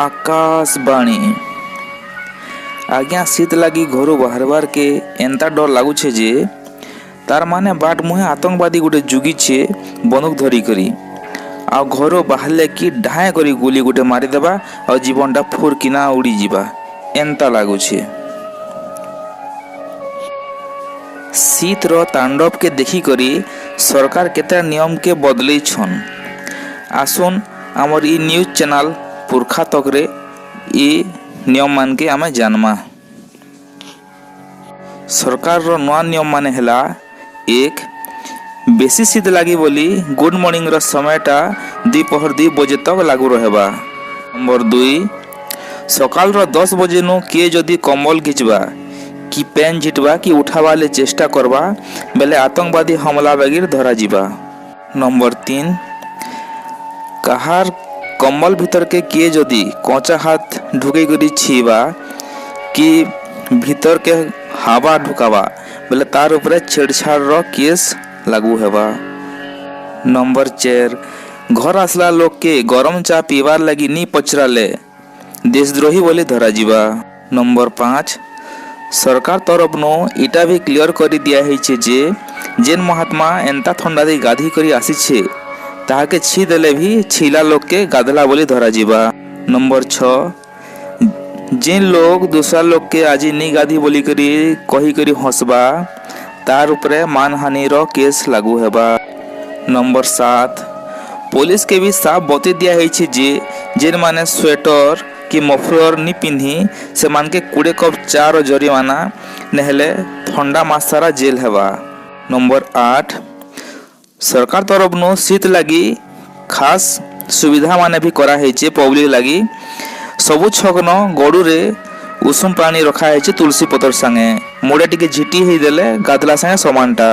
आकाशवाणी। आज्ञा शीत लगी घर बाहर के एंता डर लगुचे जे तार माने बाट मुहे आतंकवादी गोटे जुगिछे बंदूक धरी करी आ घर बाहरले कि ढाए करी गुली गोटे मारिदेबा और जीवनटा फुरकिना उड़ी जीवा एंता लगुचे। शीत रो तांडव के देखी करी सरकार केते नियम के बदले छन। आसुन आमर ई न्यूज चैनल पुरखा तक रे ई नियम मान के आमे जानमा। सरकार रो नवा नियम माने हला एक बेसी शीत लगी बोली गुड मॉर्निंग रो समयटा दोपहर 2 बजे तक लागू रहेबा। नंबर 2 सकाल रो 10 बजे नु किए जदी कंबल घिचबा कि पेन झिटबा कि उठावाले चेष्टा करबा बेले आतंकवादी हमला बगैर धरा जीवा। नंबर 3 कहार कंबल भीतर के किए जदी कच्चा हाथ ढुके करी छीबा कि भीतर के हवा ढुकावा बेले तार ऊपर छेड़छाड़ रो केस लागू हेबा। नंबर 4 घर आसला लोग के गरम चा पीवार लगी नी पचराले देशद्रोही बोली धरा जीवा। नंबर 5 सरकार तरफ नो इटा भी क्लियर कर दिया है जे जेन महात्मा एंता ठंडा दे गाधी करी आसी छे ताके छी देले भी छीला लोग के गाधला बोली धरा जीवा। नंबर 6 जिन लोग दूसरा लोग के आज नी गाधी बोली करी कही करी हंसबा तार ऊपर मानहानि रो केस लागू हेबा। नंबर 7 पुलिस के भी साफ बते दिया है जे जेन माने स्वेटर कि मफलर नी पिंधी से मान के 20 कप चार जरिमाना नहले ठंडा मास सारा जेल हेबा। नंबर 8 सरकार तरफ नो शीत लगी खास सुविधा माने भी करा है पब्लिक लगी सबु छक न गड़ू रे उषुम पानी रखा है तुलसी पतर संगे मुड़े टिके झिटी ही देले गादला संगे समानटा।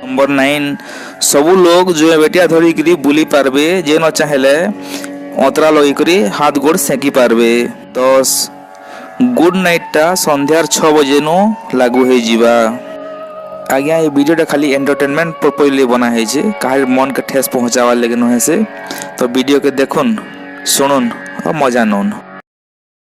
नंबर 9 सबु लोग जो बेटिया धरी करी बुली पारबे जे न चाहेले अतरा लगी करी हाथ गोड़ सेकी पारबे। 10 गुड नाइट टा संध्यार 6 बजे नो लागू हो जीवा। आज्ञा ये वीडियो खाली एंटरटेनमेंट पर्पज बना है कहार मन के ठेस पहुँचावा लेकिन से तो वीडियो के देखुन सुनुन और मजा नौन।